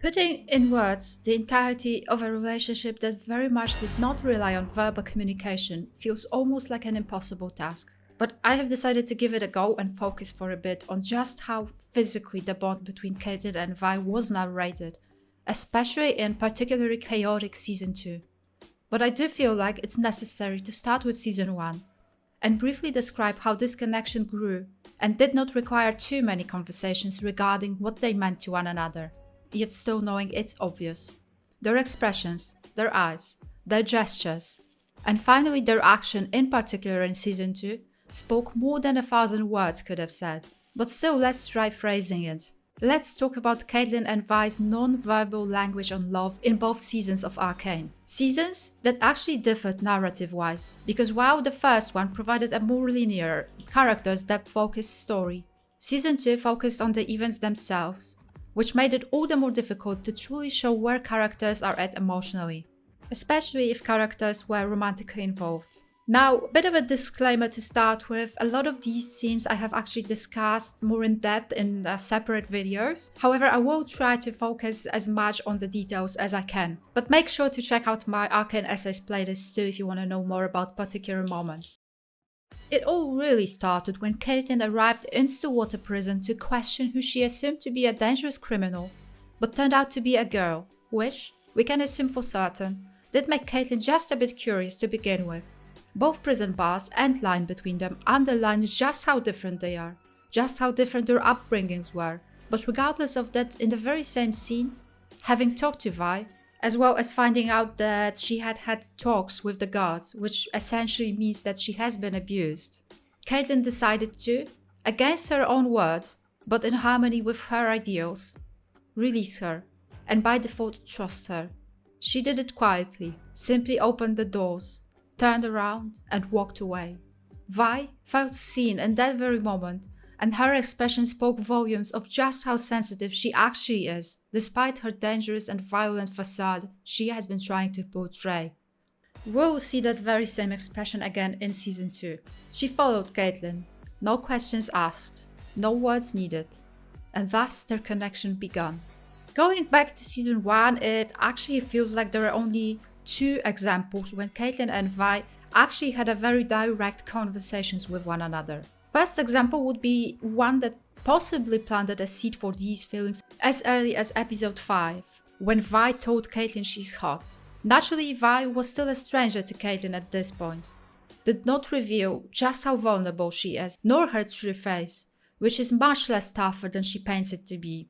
Putting in words the entirety of a relationship that very much did not rely on verbal communication feels almost like an impossible task. But I have decided to give it a go and focus for a bit on just how physically the bond between Cait and Vi was narrated, especially in particularly chaotic Season 2. But I do feel like it's necessary to start with Season 1 and briefly describe how this connection grew and did not require too many conversations regarding what they meant to one another, yet still knowing it's obvious. Their expressions, their eyes, their gestures, and finally their action in particular in Season 2 spoke more than 1,000 words could have said. But still, let's try phrasing it. Let's talk about Cait and Vi's non-verbal language on love in both seasons of Arcane. Seasons that actually differed narrative-wise, because while the first one provided a more linear, characters depth-focused story, Season 2 focused on the events themselves, which made it all the more difficult to truly show where characters are at emotionally, especially if characters were romantically involved. Now, a bit of a disclaimer to start with, a lot of these scenes I have actually discussed more in depth in separate videos. However, I will try to focus as much on the details as I can. But make sure to check out my Arcane Essays playlist too if you want to know more about particular moments. It all really started when Cait arrived in Stillwater prison to question who she assumed to be a dangerous criminal, but turned out to be a girl, which, we can assume for certain, did make Cait just a bit curious to begin with. Both prison bars and line between them underline just how different they are, just how different their upbringings were, but regardless of that, in the very same scene, having talked to Vi, as well as finding out that she had had talks with the guards, which essentially means that she has been abused, Cait decided to, against her own word, but in harmony with her ideals, release her, and by default trust her. She did it quietly, simply opened the doors, turned around and walked away. Vi felt seen in that very moment, and her expression spoke volumes of just how sensitive she actually is, despite her dangerous and violent facade she has been trying to portray. We'll see that very same expression again in Season 2. She followed Cait, no questions asked, no words needed, and thus their connection began. Going back to Season 1, it actually feels like there are only 2 examples when Cait and Vi actually had a very direct conversations with one another. First example would be one that possibly planted a seed for these feelings as early as episode 5, when Vi told Cait she's hot. Naturally, Vi was still a stranger to Cait at this point, did not reveal just how vulnerable she is, nor her true face, which is much less tougher than she paints it to be.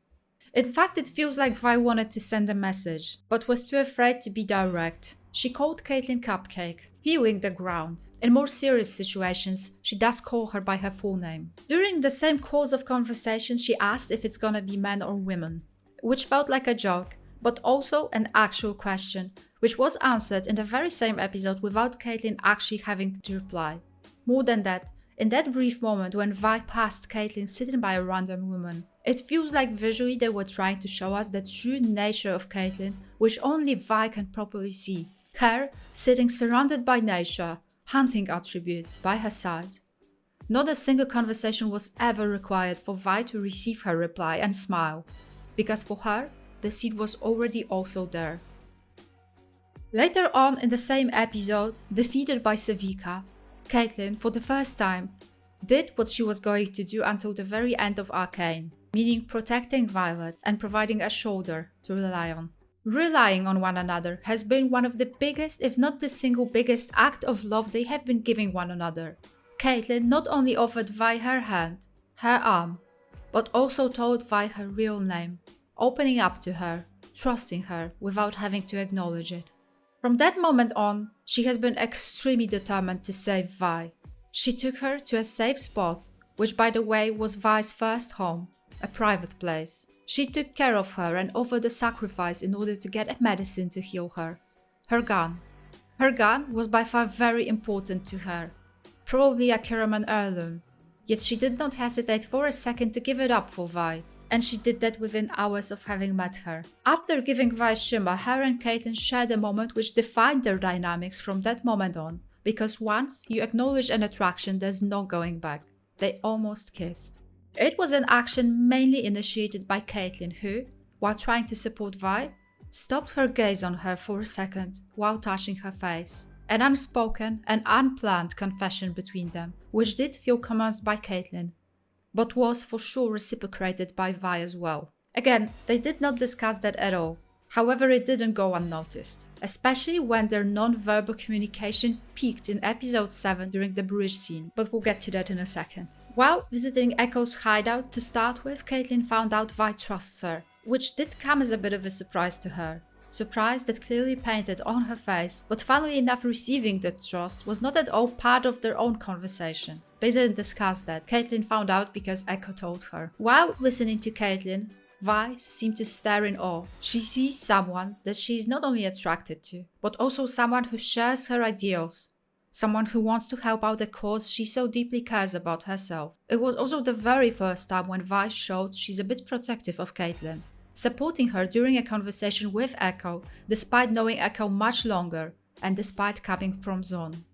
In fact, it feels like Vi wanted to send a message, but was too afraid to be direct. She called Cait Cupcake, hewing the ground. In more serious situations, she does call her by her full name. During the same course of conversation, she asked if it's gonna be men or women, which felt like a joke, but also an actual question, which was answered in the very same episode without Cait actually having to reply. More than that, in that brief moment when Vi passed Cait sitting by a random woman, it feels like visually they were trying to show us the true nature of Cait, which only Vi can properly see. Her sitting surrounded by nature, hunting attributes by her side. Not a single conversation was ever required for Vi to receive her reply and smile, because for her, the seed was already also there. Later on in the same episode, defeated by Sevika, Cait, for the first time, did what she was going to do until the very end of Arcane, meaning protecting Violet and providing a shoulder to rely on. Relying on one another has been one of the biggest, if not the single biggest act of love they have been giving one another. Cait not only offered Vi her hand, her arm, but also told Vi her real name, opening up to her, trusting her without having to acknowledge it. From that moment on, she has been extremely determined to save Vi. She took her to a safe spot, which by the way was Vi's first home, a private place. She took care of her and offered a sacrifice in order to get a medicine to heal her. Her gun. Her gun was by far very important to her. Probably a Kiraman heirloom. Yet she did not hesitate for a second to give it up for Vi, and she did that within hours of having met her. After giving Vi Shima, her and Cait shared a moment which defined their dynamics from that moment on, because once you acknowledge an attraction, there's no going back. They almost kissed. It was an action mainly initiated by Cait, who, while trying to support Vi, stopped her gaze on her for a second while touching her face. An unspoken and unplanned confession between them, which did feel commenced by Caitlin, but was for sure reciprocated by Vi as well. Again, they did not discuss that at all. However, it didn't go unnoticed, especially when their non-verbal communication peaked in episode 7 during the bridge scene, but we'll get to that in a second. While visiting Echo's hideout to start with, Caitlin found out Vi trusts her, which did come as a bit of a surprise to her. Surprise that clearly painted on her face, but funnily enough receiving that trust was not at all part of their own conversation. They didn't discuss that. Caitlin found out because Echo told her. While listening to Caitlin, Vi seemed to stare in awe. She sees someone that she is not only attracted to, but also someone who shares her ideals. Someone who wants to help out the cause she so deeply cares about herself. It was also the very first time when Vi showed she's a bit protective of Caitlin, supporting her during a conversation with Echo, despite knowing Echo much longer, and despite coming from Zon.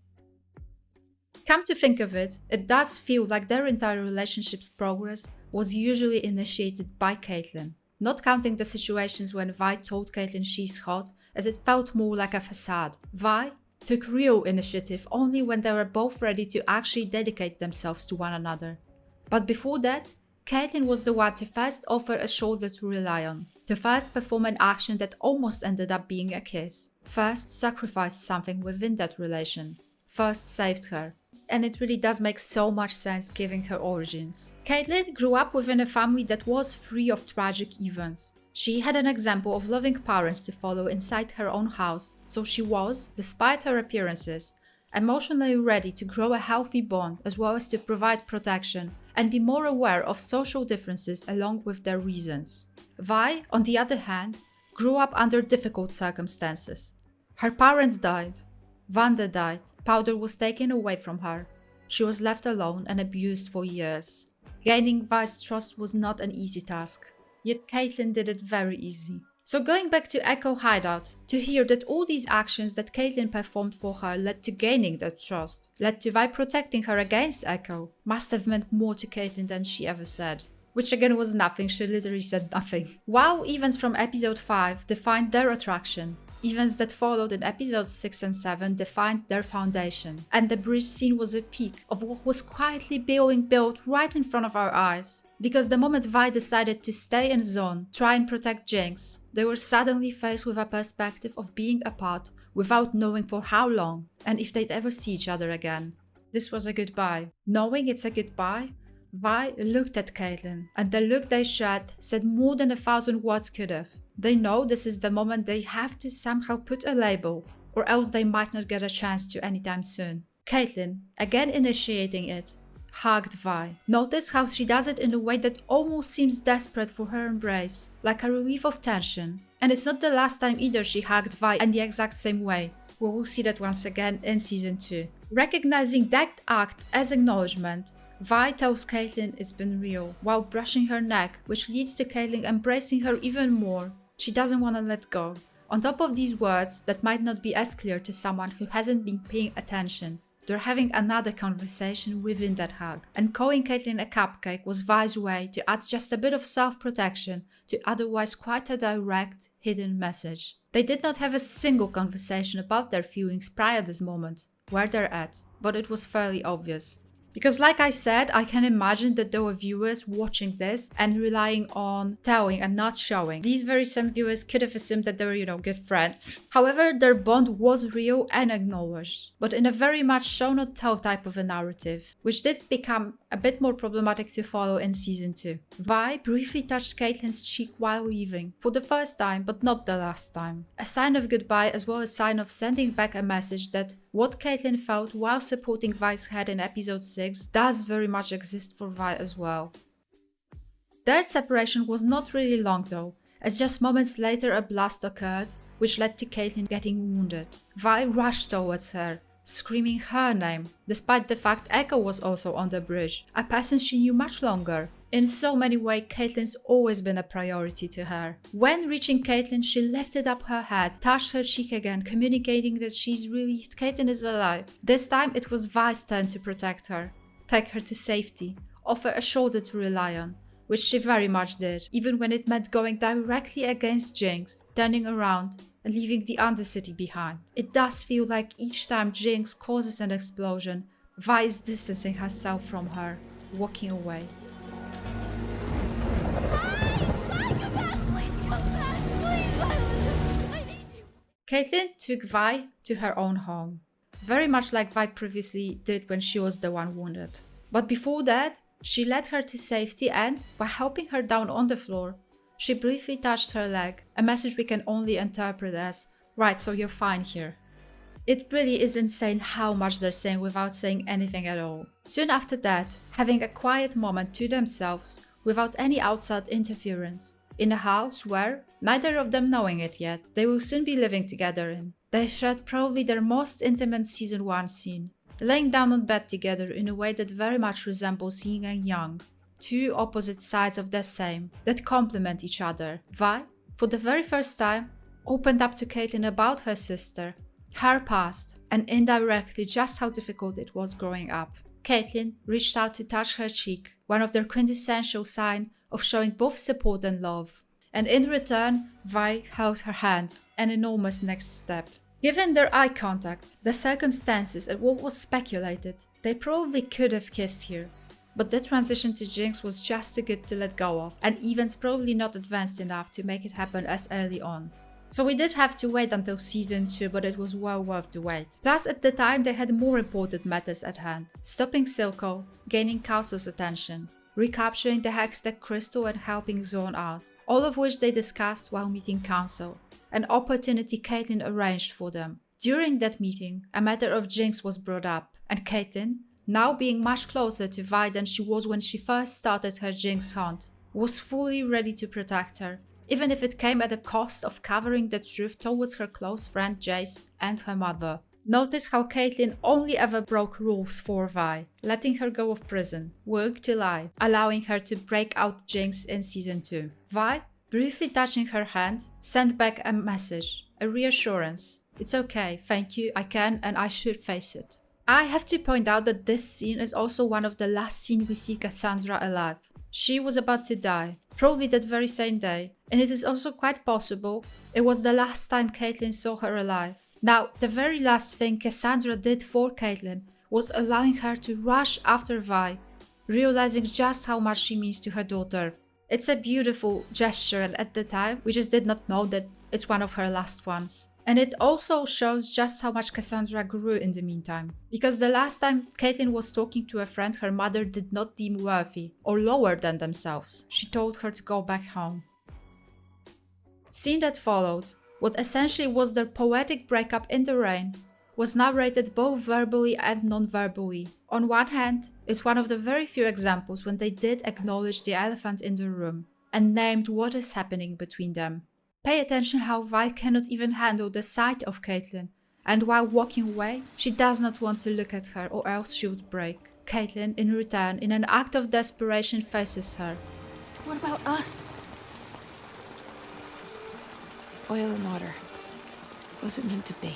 Come to think of it, it does feel like their entire relationship's progress was usually initiated by Caitlin, not counting the situations when Vi told Caitlin she's hot, as it felt more like a facade. Vi took real initiative only when they were both ready to actually dedicate themselves to one another. But before that, Caitlin was the one to first offer a shoulder to rely on, to first perform an action that almost ended up being a kiss, first sacrificed something within that relation, first saved her. And it really does make so much sense given her origins. Caitlin grew up within a family that was free of tragic events. She had an example of loving parents to follow inside her own house, so she was, despite her appearances, emotionally ready to grow a healthy bond as well as to provide protection and be more aware of social differences along with their reasons. Vi, on the other hand, grew up under difficult circumstances. Her parents died. Wanda died, Powder was taken away from her. She was left alone and abused for years. Gaining Vi's trust was not an easy task, yet Caitlin did it very easy. So going back to Echo Hideout, to hear that all these actions that Caitlin performed for her led to gaining that trust, led to Vi protecting her against Echo, must have meant more to Caitlin than she ever said. Which again was nothing, she literally said nothing. While events from episode 5 defined their attraction, events that followed in episodes 6 and 7 defined their foundation, and the bridge scene was a peak of what was quietly being built right in front of our eyes. Because the moment Vi decided to stay in Zone, try and protect Jinx, they were suddenly faced with a perspective of being apart without knowing for how long, and if they'd ever see each other again. This was a goodbye. Knowing it's a goodbye, Vi looked at Caitlin, and the look they shared said more than 1,000 words could have. They know this is the moment they have to somehow put a label, or else they might not get a chance to anytime soon. Caitlin, again initiating it, hugged Vi. Notice how she does it in a way that almost seems desperate for her embrace, like a relief of tension. And it's not the last time either she hugged Vi in the exact same way. We will see that once again in season 2. Recognizing that act as acknowledgement, Vi tells Caitlin it's been real, while brushing her neck, which leads to Caitlin embracing her even more. She doesn't want to let go. On top of these words that might not be as clear to someone who hasn't been paying attention, they're having another conversation within that hug. And calling Caitlin a cupcake was Vi's way to add just a bit of self-protection to otherwise quite a direct, hidden message. They did not have a single conversation about their feelings prior this moment, where they're at, but it was fairly obvious. Because like I said, I can imagine that there were viewers watching this and relying on telling and not showing. These very same viewers could have assumed that they were, good friends. However, their bond was real and acknowledged, but in a very much show not tell type of a narrative, which did become a bit more problematic to follow in season 2. Vi briefly touched Caitlin's cheek while leaving, for the first time, but not the last time. A sign of goodbye as well as a sign of sending back a message that what Caitlin felt while supporting Vi's head in episode 6 does very much exist for Vi as well. Their separation was not really long though, as just moments later a blast occurred, which led to Caitlin getting wounded. Vi rushed towards her, screaming her name, despite the fact Echo was also on the bridge, a person she knew much longer. In so many ways, Caitlin's always been a priority to her. When reaching Caitlin, she lifted up her head, touched her cheek again, communicating that she's relieved Caitlin is alive. This time it was Vi's turn to protect her, take her to safety, offer a shoulder to rely on, which she very much did, even when it meant going directly against Jinx, turning around and leaving the Undercity behind. It does feel like each time Jinx causes an explosion, Vi is distancing herself from her, walking away. Caitlin took Vi to her own home, very much like Vi previously did when she was the one wounded. But before that, she led her to safety and, by helping her down on the floor, she briefly touched her leg, a message we can only interpret as, "Right, so you're fine here." It really is insane how much they're saying without saying anything at all. Soon after that, having a quiet moment to themselves, without any outside interference, in a house where, neither of them knowing it yet, they will soon be living together in. They shared probably their most intimate season 1 scene, laying down on bed together in a way that very much resembles yin and yang, two opposite sides of the same, that complement each other. Vi, for the very first time, opened up to Caitlin about her sister, her past, and indirectly just how difficult it was growing up. Caitlin reached out to touch her cheek, one of their quintessential signs of showing both support and love. And in return, Vi held her hand, an enormous next step. Given their eye contact, the circumstances and what was speculated, they probably could have kissed here. But the transition to Jinx was just too good to let go of, and events probably not advanced enough to make it happen as early on. So we did have to wait until season 2, but it was well worth the wait. Plus, at the time they had more important matters at hand. Stopping Silco, gaining Council's attention, recapturing the Hextech Crystal and helping Zorn out, all of which they discussed while meeting Council, an opportunity Caitlin arranged for them. During that meeting, a matter of Jinx was brought up, and Caitlin, now being much closer to Vi than she was when she first started her Jinx hunt, was fully ready to protect her, even if it came at the cost of covering the truth towards her close friend Jace and her mother. Notice how Caitlin only ever broke rules for Vi, letting her go of prison, willing to lie, allowing her to break out Jinx in season 2. Vi, briefly touching her hand, sent back a message, a reassurance. It's okay, thank you, I can and I should face it. I have to point out that this scene is also one of the last scenes we see Cassandra alive. She was about to die, probably that very same day, and it is also quite possible it was the last time Caitlin saw her alive. Now, the very last thing Cassandra did for Caitlin was allowing her to rush after Vi, realizing just how much she means to her daughter. It's a beautiful gesture, and at the time, we just did not know that it's one of her last ones. And it also shows just how much Cassandra grew in the meantime. Because the last time Caitlin was talking to a friend her mother did not deem worthy or lower than themselves, she told her to go back home. Scene that followed, what essentially was their poetic breakup in the rain, was narrated both verbally and non-verbally. On one hand, it's one of the very few examples when they did acknowledge the elephant in the room and named what is happening between them. Pay attention how Vi cannot even handle the sight of Caitlin, and while walking away, she does not want to look at her or else she would break. Caitlin, in return, in an act of desperation, faces her. What about us? Oil and water. Was it meant to be?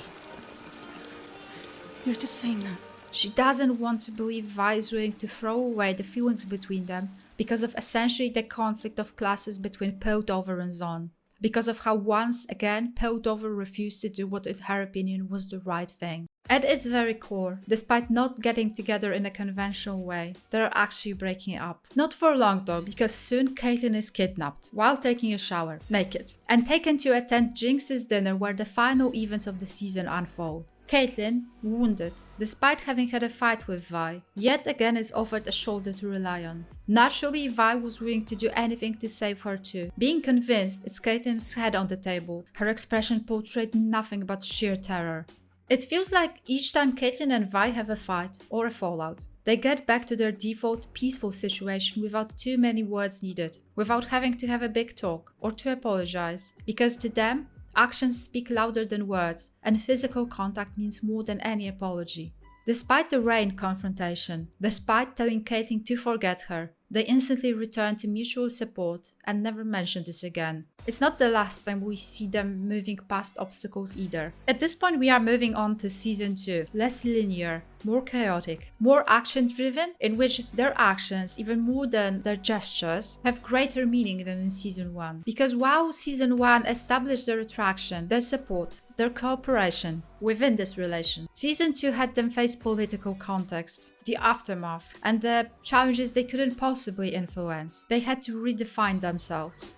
You're just saying that. She doesn't want to believe Vi is willing to throw away the feelings between them because of essentially the conflict of classes between Piltover and Zon. Because of how once again Piltover refused to do what in her opinion was the right thing. At its very core, despite not getting together in a conventional way, they are actually breaking up. Not for long though, because soon Caitlin is kidnapped while taking a shower, naked, and taken to attend Jinx's dinner where the final events of the season unfold. Caitlin, wounded, despite having had a fight with Vi, yet again is offered a shoulder to rely on. Naturally, Vi was willing to do anything to save her too. Being convinced it's Caitlin's head on the table, her expression portrayed nothing but sheer terror. It feels like each time Caitlin and Vi have a fight or a fallout, they get back to their default peaceful situation without too many words needed, without having to have a big talk or to apologize, because to them, actions speak louder than words, and physical contact means more than any apology. Despite the rain confrontation, despite telling Caitlin to forget her, They instantly return to mutual support and never mention this again. It's not the last time we see them moving past obstacles either. At this point we are moving on to season 2, less linear, more chaotic, more action driven, in which their actions, even more than their gestures, have greater meaning than in season 1. Because while season 1 established their attraction, their support, their cooperation within this relation, season 2 had them face political context, the aftermath, and the challenges they couldn't possibly influence. They had to redefine themselves.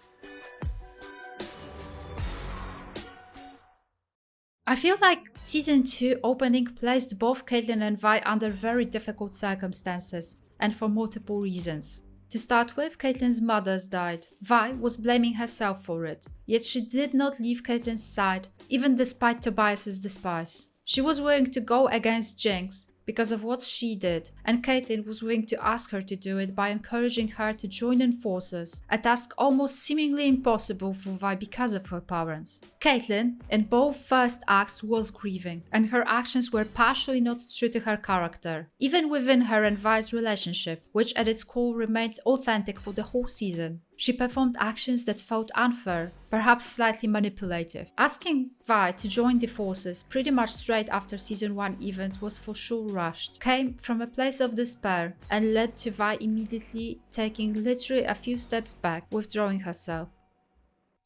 I feel like season 2 opening placed both Caitlin and Vi under very difficult circumstances, and for multiple reasons. To start with, Caitlin's mother's died. Vi was blaming herself for it, yet she did not leave Caitlin's side, even despite Tobias's despise. She was willing to go against Jinx because of what she did, and Caitlin was willing to ask her to do it by encouraging her to join in forces, a task almost seemingly impossible for Vi because of her parents. Caitlin, in both first acts, was grieving, and her actions were partially not true to her character, even within her and Vi's relationship, which at its core remained authentic for the whole season. She performed actions that felt unfair, perhaps slightly manipulative. Asking Vi to join the forces pretty much straight after season 1 events was for sure rushed, came from a place of despair, and led to Vi immediately taking literally a few steps back, withdrawing herself.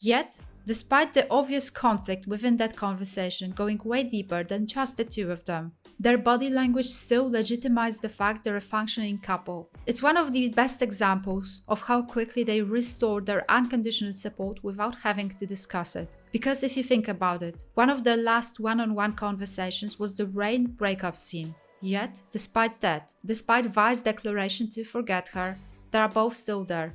Yet, despite the obvious conflict within that conversation going way deeper than just the two of them, their body language still legitimized the fact they're a functioning couple. It's one of the best examples of how quickly they restored their unconditional support without having to discuss it. Because if you think about it, one of their last one-on-one conversations was the Rain breakup scene. Yet, despite that, despite Vi's declaration to forget her, they are both still there.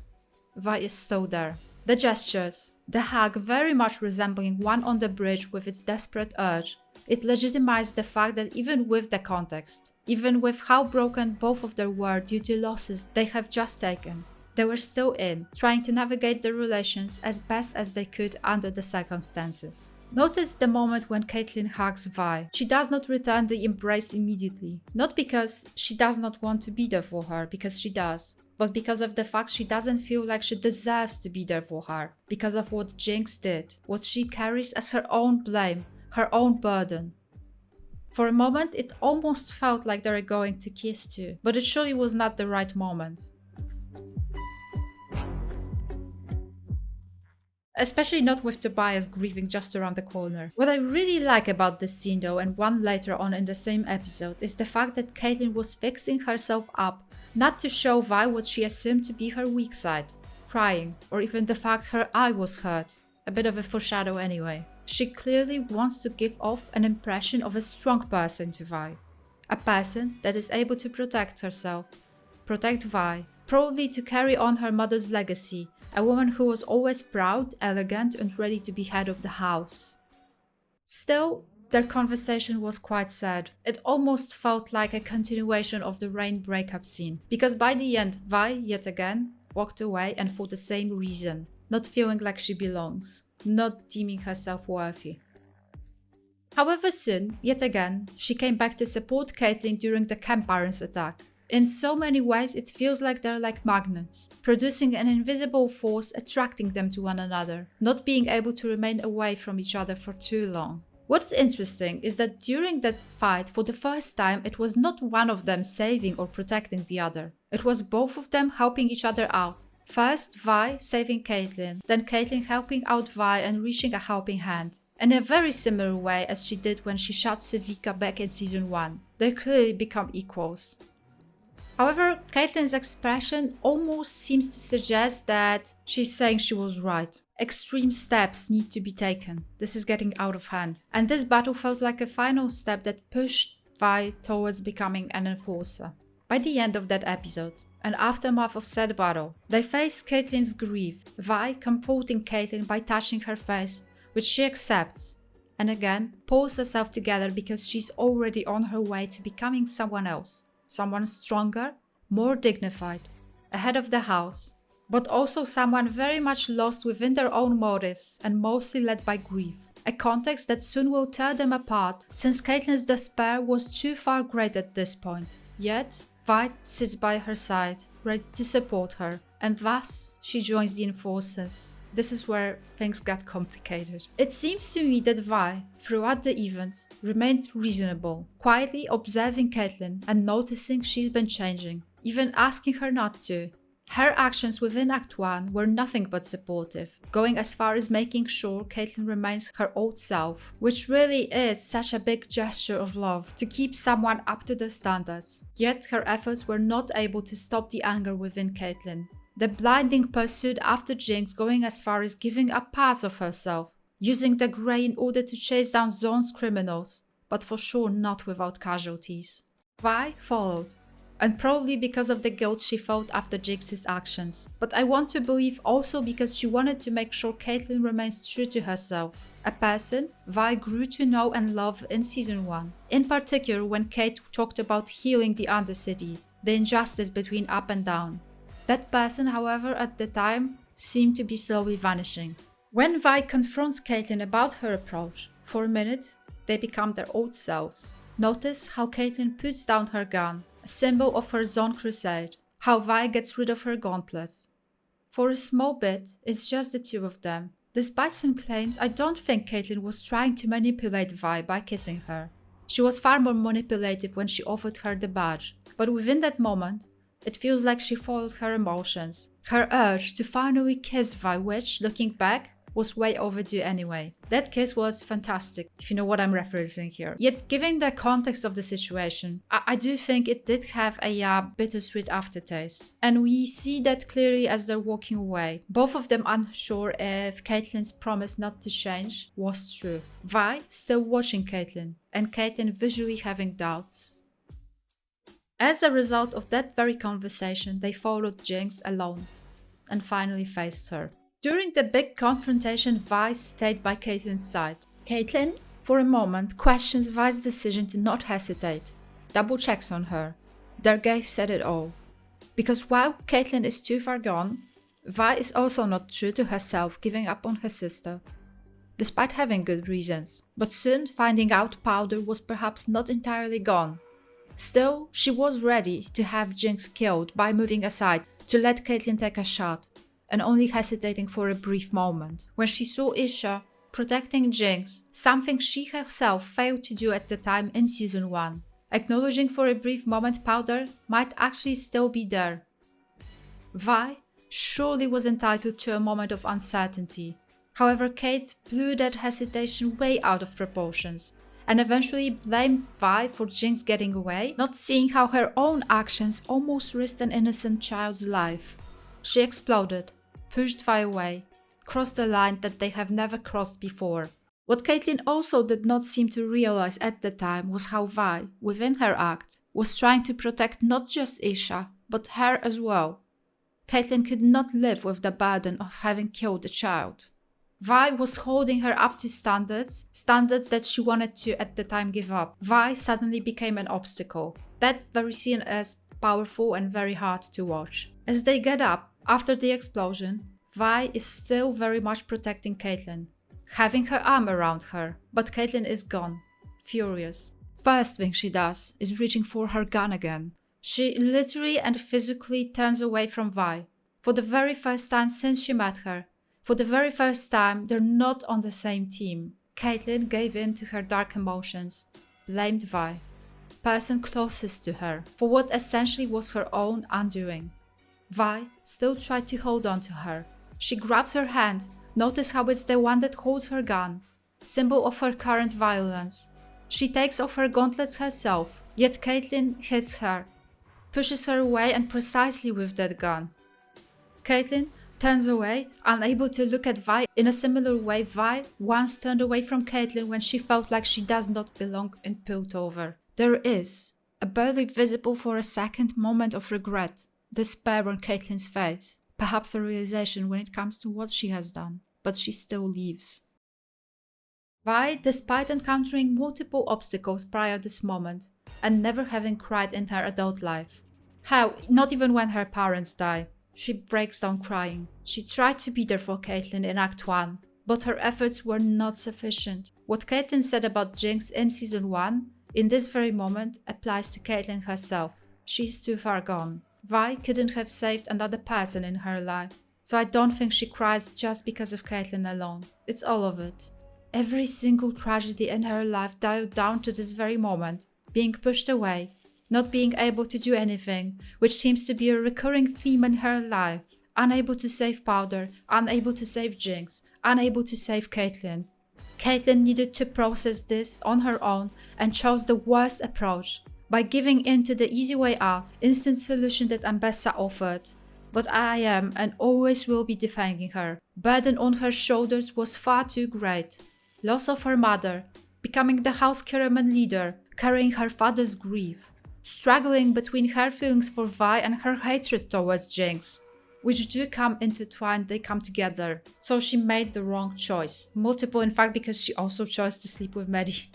Vi is still there. The gestures, the hug very much resembling one on the bridge with its desperate urge, it legitimized the fact that even with the context, even with how broken both of them were due to losses they have just taken, they were still in, trying to navigate their relations as best as they could under the circumstances. Notice the moment when Caitlin hugs Vi. She does not return the embrace immediately, not because she does not want to be there for her, because she does, but because of the fact she doesn't feel like she deserves to be there for her, because of what Jinx did, what she carries as her own blame, her own burden. For a moment, it almost felt like they were going to kiss too, but it surely was not the right moment. Especially not with Tobias grieving just around the corner. What I really like about this scene though, and one later on in the same episode, is the fact that Caitlin was fixing herself up, not to show Vi what she assumed to be her weak side, crying, or even the fact her eye was hurt, a bit of a foreshadow anyway. She clearly wants to give off an impression of a strong person to Vi. A person that is able to protect herself, protect Vi, probably to carry on her mother's legacy, a woman who was always proud, elegant, and ready to be head of the house. Still, their conversation was quite sad. It almost felt like a continuation of the Rain breakup scene, because by the end, Vi, yet again, walked away, and for the same reason, not feeling like she belongs, not deeming herself worthy. However soon, yet again, she came back to support Caitlin during the Camp Baron's attack. In so many ways, it feels like they're like magnets, producing an invisible force attracting them to one another, not being able to remain away from each other for too long. What's interesting is that during that fight, for the first time, it was not one of them saving or protecting the other. It was both of them helping each other out. First, Vi saving Caitlin, then Caitlin helping out Vi and reaching a helping hand. In a very similar way as she did when she shot Sevika back in season 1. They clearly become equals. However, Caitlin's expression almost seems to suggest that she's saying she was right. Extreme steps need to be taken. This is getting out of hand. And this battle felt like a final step that pushed Vi towards becoming an enforcer. By the end of that episode, an aftermath of said battle, they face Caitlin's grief, Vi comforting Caitlin by touching her face, which she accepts, and again pulls herself together because she's already on her way to becoming someone else. Someone stronger, more dignified, ahead of the house, but also someone very much lost within their own motives and mostly led by grief. A context that soon will tear them apart since Caitlin's despair was too far great at this point. Yet, Vi sits by her side, ready to support her, and thus she joins the Enforcers. This is where things got complicated. It seems to me that Vi, throughout the events, remained reasonable, quietly observing Caitlin and noticing she's been changing, even asking her not to. Her actions within Act 1 were nothing but supportive, going as far as making sure Caitlin remains her old self, which really is such a big gesture of love, to keep someone up to the standards. Yet her efforts were not able to stop the anger within Caitlin. The blinding pursuit after Jinx going as far as giving up parts of herself, using the Grey in order to chase down Zone's criminals, but for sure not without casualties. Vi followed, and probably because of the guilt she felt after Jinx's actions, but I want to believe also because she wanted to make sure Caitlin remains true to herself, a person Vi grew to know and love in Season 1, in particular when Cait talked about healing the Undercity, the injustice between up and down. That person, however, at the time, seemed to be slowly vanishing. When Vi confronts Caitlin about her approach, for a minute, they become their old selves. Notice how Caitlin puts down her gun, a symbol of her Zone crusade, how Vi gets rid of her gauntlets. For a small bit, it's just the two of them. Despite some claims, I don't think Caitlin was trying to manipulate Vi by kissing her. She was far more manipulative when she offered her the badge, but within that moment, it feels like she followed her emotions, her urge to finally kiss Vi, which, looking back, was way overdue anyway. That kiss was fantastic, if you know what I'm referencing here. Yet, given the context of the situation, I do think it did have a bittersweet aftertaste. And we see that clearly as they're walking away, both of them unsure if Caitlin's promise not to change was true. Vi still watching Caitlin, and Caitlin visually having doubts. As a result of that very conversation, they followed Jinx alone and finally faced her. During the big confrontation, Vi stayed by Caitlin's side. Caitlin, for a moment, questions Vi's decision to not hesitate, double checks on her. Their gaze said it all. Because while Caitlin is too far gone, Vi is also not true to herself, giving up on her sister, despite having good reasons. But soon finding out Powder was perhaps not entirely gone. Still, she was ready to have Jinx killed by moving aside to let Caitlin take a shot, and only hesitating for a brief moment when she saw Isha protecting Jinx, something she herself failed to do at the time in Season 1, acknowledging for a brief moment Powder might actually still be there. Vi surely was entitled to a moment of uncertainty. However, Cait blew that hesitation way out of proportions, and eventually blamed Vi for Jinx getting away, not seeing how her own actions almost risked an innocent child's life. She exploded, pushed Vi away, crossed a line that they have never crossed before. What Caitlin also did not seem to realize at the time was how Vi, within her act, was trying to protect not just Isha, but her as well. Caitlin could not live with the burden of having killed a child. Vi was holding her up to standards that she wanted to at the time give up. Vi suddenly became an obstacle. That very scene is powerful and very hard to watch. As they get up, after the explosion, Vi is still very much protecting Caitlin, having her arm around her, but Caitlin is gone, furious. First thing she does is reaching for her gun again. She literally and physically turns away from Vi. For the very first time since she met her, for the very first time, they're not on the same team. Caitlin gave in to her dark emotions, blamed Vi, person closest to her, for what essentially was her own undoing. Vi still tried to hold on to her. She grabs her hand, notice how it's the one that holds her gun, symbol of her current violence. She takes off her gauntlets herself, yet Caitlin hits her, pushes her away and precisely with that gun. Caitlin turns away, unable to look at Vi in a similar way Vi once turned away from Caitlin when she felt like she does not belong and pulled over. There is a barely visible for a second moment of regret, despair on Caitlin's face, perhaps a realization when it comes to what she has done, but she still leaves. Vi, despite encountering multiple obstacles prior to this moment, and never having cried in her adult life. Hell, not even when her parents die. She breaks down crying. She tried to be there for Caitlin in Act 1, but her efforts were not sufficient. What Caitlin said about Jinx in Season 1, in this very moment, applies to Caitlin herself. She's too far gone. Vi couldn't have saved another person in her life. So I don't think she cries just because of Caitlin alone. It's all of it. Every single tragedy in her life dialed down to this very moment. Being pushed away, not being able to do anything, which seems to be a recurring theme in her life. Unable to save Powder, unable to save Jinx, unable to save Caitlin. Caitlin needed to process this on her own and chose the worst approach, by giving in to the easy way out, instant solution that Ambessa offered. But I am and always will be defending her. Burden on her shoulders was far too great. Loss of her mother, becoming the house Karaman leader, carrying her father's grief, struggling between her feelings for Vi and her hatred towards Jinx, which do come intertwined, they come together. So she made the wrong choice. Multiple in fact, because she also chose to sleep with Maddie.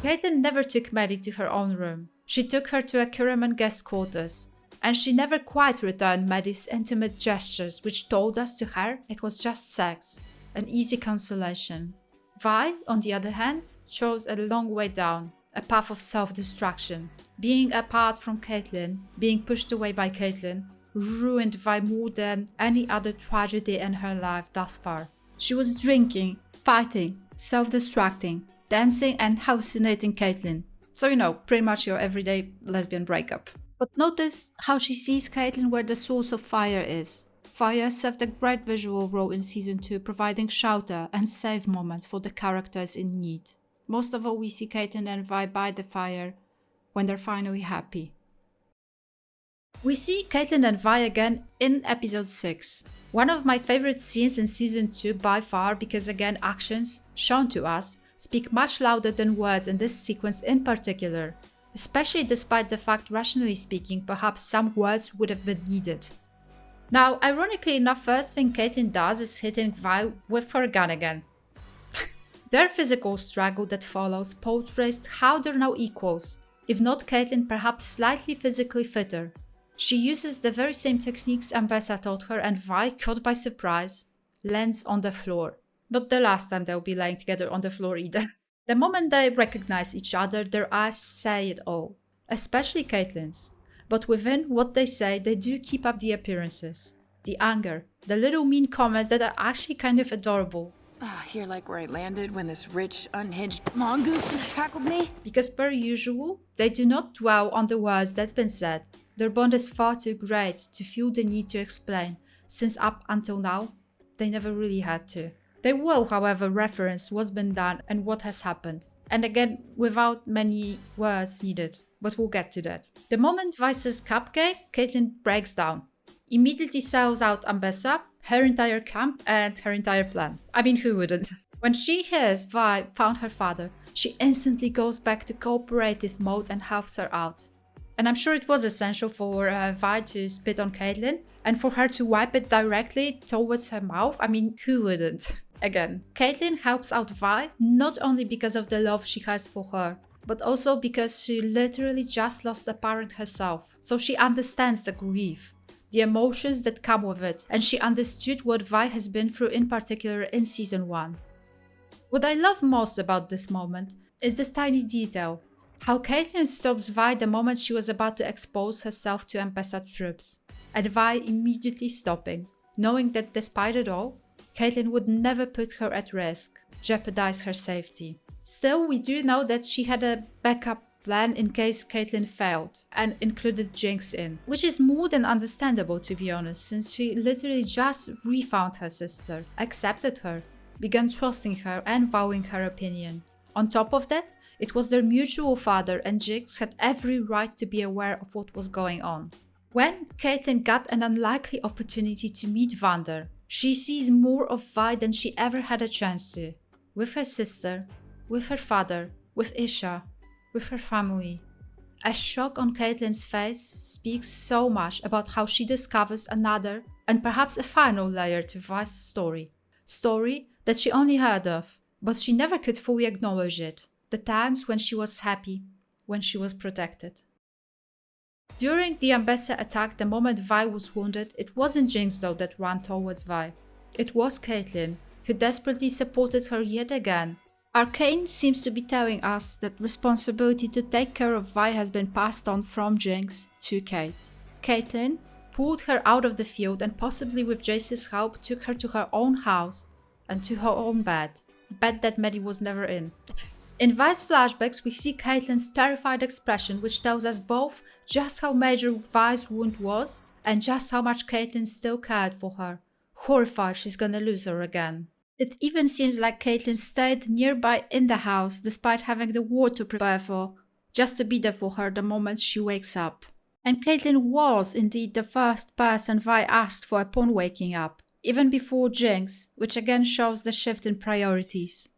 Caitlin never took Maddie to her own room. She took her to a Karaman guest quarters. And she never quite returned Maddie's intimate gestures, which told us to her it was just sex. An easy consolation. Vi, on the other hand, chose a long way down, a path of self-destruction. Being apart from Caitlin, being pushed away by Caitlin, ruined Vi more than any other tragedy in her life thus far. She was drinking, fighting, self-destructing, dancing and hallucinating Caitlin. So pretty much your everyday lesbian breakup. But notice how she sees Caitlin where the source of fire is. Fire served a great visual role in Season 2, providing shelter and safe moments for the characters in need. Most of all, we see Caitlin and Vi by the fire when they're finally happy. We see Caitlin and Vi again in episode 6. One of my favorite scenes in Season 2 by far, because again actions, shown to us, speak much louder than words in this sequence in particular. Especially despite the fact, rationally speaking, perhaps some words would have been needed. Now, ironically enough, first thing Caitlin does is hitting Vi with her gun again. Their physical struggle that follows portrays how they're now equals, if not Caitlin perhaps slightly physically fitter. She uses the very same techniques Ambessa taught her and Vi, caught by surprise, lands on the floor. Not the last time they'll be laying together on the floor either. The moment they recognize each other, their eyes say it all, especially Caitlin's. But within what they say, they do keep up the appearances, the anger, the little mean comments that are actually kind of adorable. Here like where I landed when this rich, unhinged mongoose just tackled me? Because per usual, they do not dwell on the words that's been said. Their bond is far too great to feel the need to explain, since up until now, they never really had to. They will, however, reference what's been done and what has happened. And again, without many words needed. But we'll get to that. The moment Vi says Cupcake, Caitlin breaks down. Immediately sells out Ambessa, her entire camp, and her entire plan. I mean, who wouldn't? When she hears Vi found her father, she instantly goes back to cooperative mode and helps her out. And I'm sure it was essential for Vi to spit on Caitlin, and for her to wipe it directly towards her mouth. I mean, who wouldn't? Again, Caitlin helps out Vi not only because of the love she has for her, but also because she literally just lost a parent herself. So she understands the grief, the emotions that come with it, and she understood what Vi has been through in particular in Season 1. What I love most about this moment is this tiny detail. How Caitlin stops Vi the moment she was about to expose herself to Ambessa troops, and Vi immediately stopping, knowing that despite it all, Caitlin would never put her at risk, jeopardize her safety. Still, we do know that she had a backup plan in case Caitlin failed, and included Jinx in, which is more than understandable to be honest, since she literally just refound her sister, accepted her, began trusting her and valuing her opinion. On top of that, it was their mutual father, and Jinx had every right to be aware of what was going on. When Caitlin got an unlikely opportunity to meet Vander, she sees more of Vi than she ever had a chance to. With her sister, with her father, with Isha, with her family. A shock on Caitlin's face speaks so much about how she discovers another and perhaps a final layer to Vi's story. Story that she only heard of, but she never could fully acknowledge it. The times when she was happy, when she was protected. During the Ambessa attack, the moment Vi was wounded, it wasn't Jinx though that ran towards Vi. It was Caitlin, who desperately supported her yet again, Arcane seems to be telling us that responsibility to take care of Vi has been passed on from Jinx to Cait. Caitlin pulled her out of the field and possibly with Jessie's help took her to her own house and to her own bed that Maddie was never in. In Vi's flashbacks, we see Caitlin's terrified expression, which tells us both just how major Vi's wound was and just how much Caitlin still cared for her, horrified she's gonna lose her again. It even seems like Caitlin stayed nearby in the house despite having the war to prepare for, just to be there for her the moment she wakes up. And Caitlin was indeed the first person Vi asked for upon waking up, even before Jinx, which again shows the shift in priorities.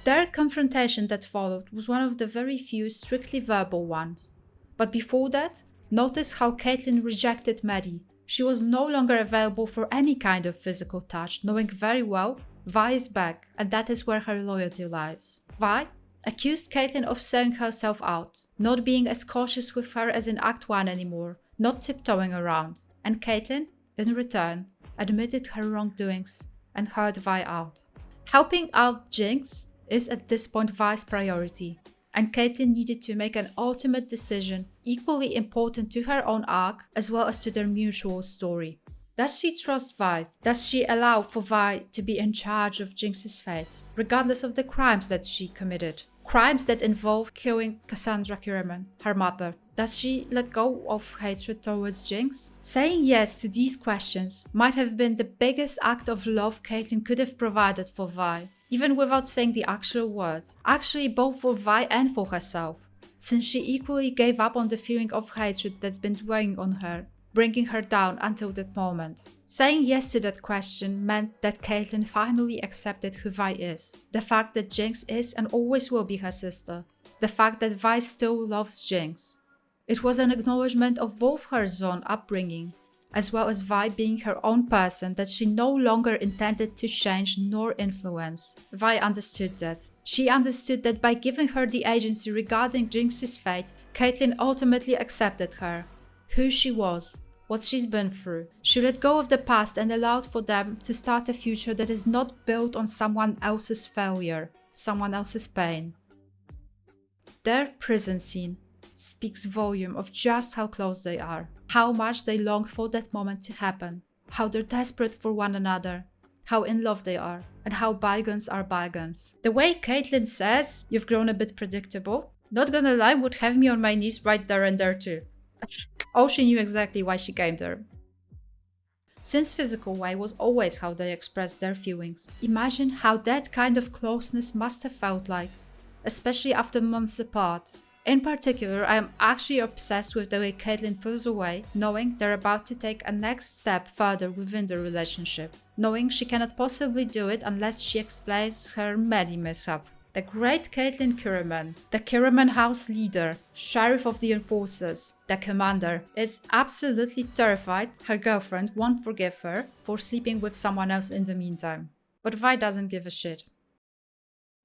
Their confrontation that followed was one of the very few strictly verbal ones. But before that, notice how Caitlin rejected Maddie. She was no longer available for any kind of physical touch, knowing very well Vi is back, and that is where her loyalty lies. Vi accused Caitlin of selling herself out, not being as cautious with her as in Act 1 anymore, not tiptoeing around, and Caitlin, in return, admitted her wrongdoings and heard Vi out. Helping out Jinx is at this point Vi's priority, and Caitlin needed to make an ultimate decision equally important to her own arc as well as to their mutual story. Does she trust Vi? Does she allow for Vi to be in charge of Jinx's fate, regardless of the crimes that she committed? Crimes that involve killing Cassandra Kiriman, her mother. Does she let go of hatred towards Jinx? Saying yes to these questions might have been the biggest act of love Caitlin could have provided for Vi, even without saying the actual words. Actually, both for Vi and for herself, since she equally gave up on the feeling of hatred that's been weighing on her, bringing her down until that moment. Saying yes to that question meant that Caitlin finally accepted who Vi is. The fact that Jinx is and always will be her sister. The fact that Vi still loves Jinx. It was an acknowledgement of both her own upbringing, as well as Vi being her own person that she no longer intended to change nor influence. Vi understood that. She understood that by giving her the agency regarding Jinx's fate, Caitlin ultimately accepted her, who she was, what she's been through. She let go of the past and allowed for them to start a future that is not built on someone else's failure, someone else's pain. Their prison scene speaks volume of just how close they are, how much they longed for that moment to happen, how they're desperate for one another, how in love they are, and how bygones are bygones. The way Caitlin says, "You've grown a bit predictable," not gonna lie, would have me on my knees right there and there too. Oh, she knew exactly why she came there. Since physical way was always how they expressed their feelings, imagine how that kind of closeness must have felt like, especially after months apart. In particular, I am actually obsessed with the way Caitlin pulls away, knowing they're about to take a next step further within the relationship, knowing she cannot possibly do it unless she explains her Maddie mishap. The great Caitlin Kiriman, the Kiriman house leader, sheriff of the enforcers, the commander, is absolutely terrified her girlfriend won't forgive her for sleeping with someone else in the meantime. But Vi doesn't give a shit.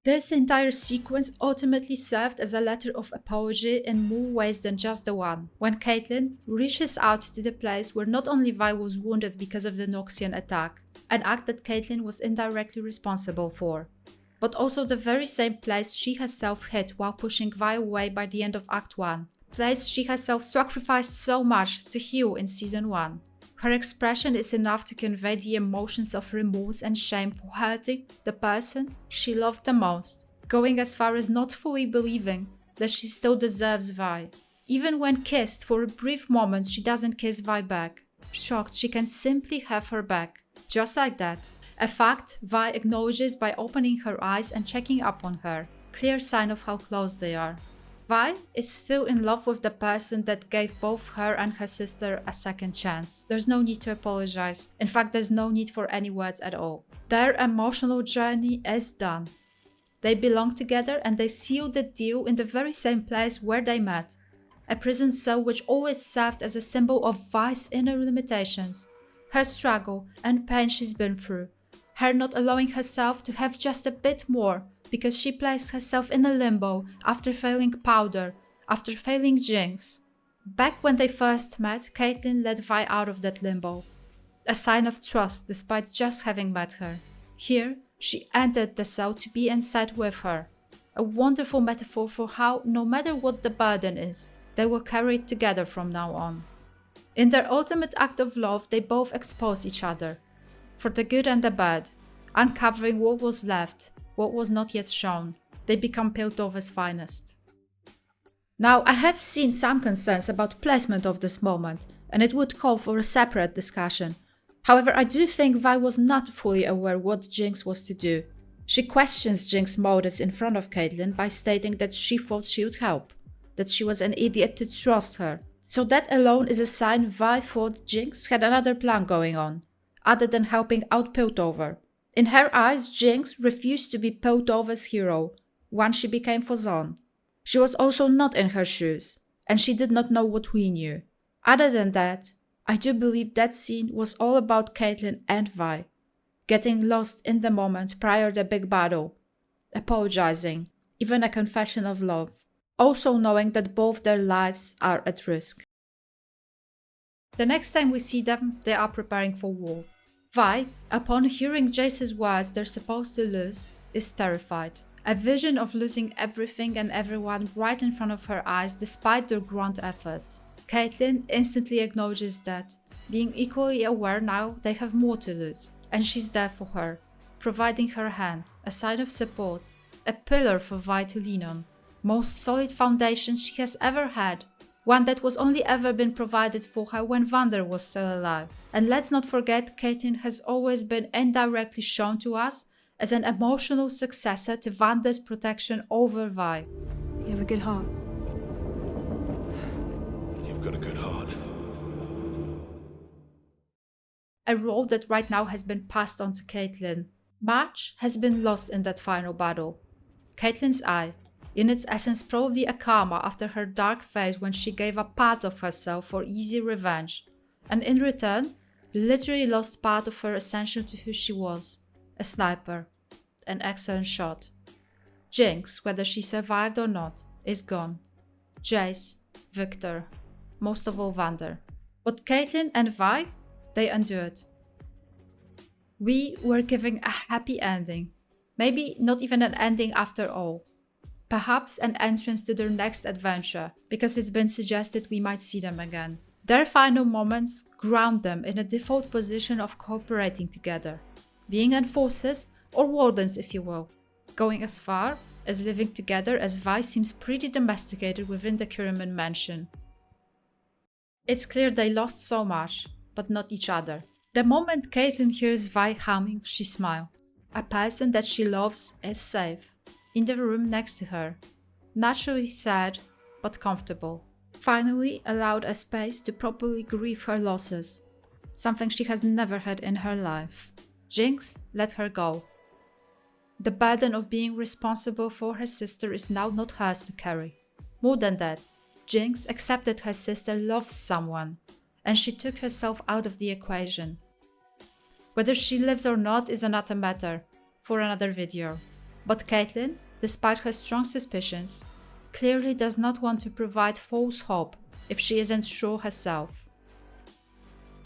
This entire sequence ultimately served as a letter of apology in more ways than just the one, when Caitlin reaches out to the place where not only Vi was wounded because of the Noxian attack, an act that Caitlin was indirectly responsible for, but also the very same place she herself hit while pushing Vi away by the end of Act 1, place she herself sacrificed so much to heal in Season 1. Her expression is enough to convey the emotions of remorse and shame for hurting the person she loved the most, going as far as not fully believing that she still deserves Vi. Even when kissed for a brief moment, she doesn't kiss Vi back. Shocked she can simply have her back, just like that. A fact Vi acknowledges by opening her eyes and checking up on her, clear sign of how close they are. Vi is still in love with the person that gave both her and her sister a second chance. There's no need to apologize. In fact, there's no need for any words at all. Their emotional journey is done. They belong together and they seal the deal in the very same place where they met. A prison cell which always served as a symbol of Vi's inner limitations, her struggle and pain she's been through, her not allowing herself to have just a bit more, because she placed herself in a limbo after failing Powder, after failing Jinx. Back when they first met, Caitlin led Vi out of that limbo. A sign of trust despite just having met her. Here, She entered the cell to be inside with her. A wonderful metaphor for how, no matter what the burden is, they will carry it together from now on. In their ultimate act of love, they both expose each other, for the good and the bad, uncovering what was left, what was not yet shown. They become Piltover's finest. Now, I have seen some concerns about placement of this moment, and it would call for a separate discussion. However, I do think Vi was not fully aware what Jinx was to do. She questions Jinx's motives in front of Caitlyn by stating that she thought she would help, that she was an idiot to trust her. So that alone is a sign Vi thought Jinx had another plan going on, other than helping out Piltover. In her eyes, Jinx refused to be Piltover's hero once she became Fozon. She was also not in her shoes, and she did not know what we knew. Other than that, I do believe that scene was all about Caitlyn and Vi, getting lost in the moment prior to the big battle, apologizing, even a confession of love, also knowing that both their lives are at risk. The next time we see them, they are preparing for war. Vi, upon hearing Jace's words they're supposed to lose, is terrified. A vision of losing everything and everyone right in front of her eyes despite their grand efforts. Caitlyn instantly acknowledges that, being equally aware now they have more to lose, and she's there for her, providing her hand, a sign of support, a pillar for Vi to lean on, most solid foundation she has ever had, one that was only ever been provided for her when Vander was still alive. And let's not forget, Caitlyn has always been indirectly shown to us as an emotional successor to Vander's protection over Vi. You have a good heart. You've got a good heart. A role that right now has been passed on to Caitlyn. Much has been lost in that final battle. Caitlyn's eye, in its essence probably a karma after her dark phase when she gave up parts of herself for easy revenge, and in return, literally lost part of her essential to who she was. A sniper, an excellent shot. Jinx, whether she survived or not, is gone. Jace, Victor, most of all Vander. But Caitlyn and Vi, they endured. We were giving a happy ending. Maybe not even an ending after all. Perhaps an entrance to their next adventure, because it's been suggested we might see them again. Their final moments ground them in a default position of cooperating together, being enforcers or wardens if you will, going as far as living together as Vi seems pretty domesticated within the Kiriman mansion. It's clear they lost so much, but not each other. The moment Caitlyn hears Vi humming, she smiles. A person that she loves is safe, in the room next to her, naturally sad but comfortable. Finally allowed a space to properly grieve her losses, something she has never had in her life. Jinx let her go. The burden of being responsible for her sister is now not hers to carry. More than that, Jinx accepted her sister loves someone, and she took herself out of the equation. Whether she lives or not is another matter, for another video. But Caitlyn, despite her strong suspicions, clearly does not want to provide false hope if she isn't sure herself.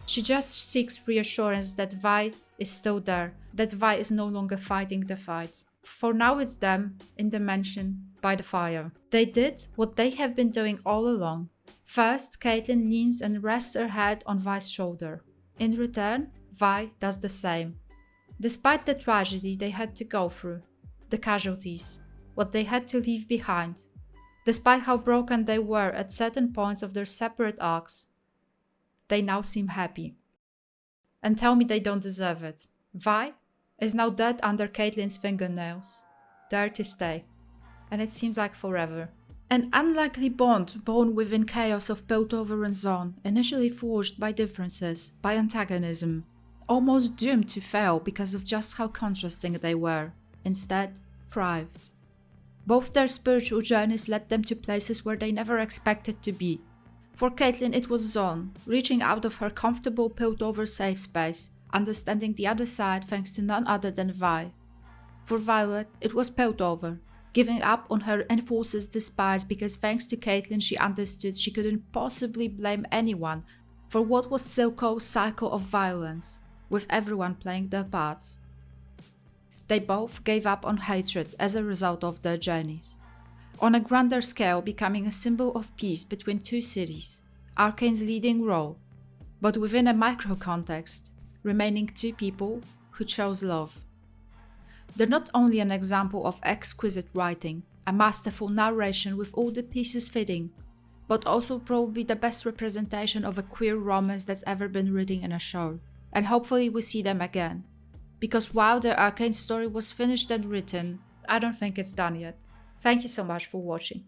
She just seeks reassurance that Vi is still there, that Vi is no longer fighting the fight. For now it's them, in the mansion, by the fire. They did what they have been doing all along. First, Caitlyn leans and rests her head on Vi's shoulder. In return, Vi does the same. Despite the tragedy they had to go through, the casualties, what they had to leave behind, despite how broken they were at certain points of their separate arcs, they now seem happy. And tell me they don't deserve it. Vi is now dead under Caitlyn's fingernails, there to stay, and it seems like forever. An unlikely bond born within chaos of Piltover and Zon, initially forged by differences, by antagonism, almost doomed to fail because of just how contrasting they were, instead thrived. Both their spiritual journeys led them to places where they never expected to be. For Caitlyn it was Zon, reaching out of her comfortable Piltover safe space, understanding the other side thanks to none other than Vi. For Violet it was Piltover, giving up on her enforcer's despise because thanks to Caitlyn she understood she couldn't possibly blame anyone for what was SirCalcu's cycle of violence, with everyone playing their parts. They both gave up on hatred as a result of their journeys. On a grander scale, becoming a symbol of peace between two cities, Arcane's leading role, but within a micro context, remaining two people who chose love. They're not only an example of exquisite writing, a masterful narration with all the pieces fitting, but also probably the best representation of a queer romance that's ever been written in a show. And hopefully we see them again. Because while the Arcane story was finished and written, I don't think it's done yet. Thank you so much for watching.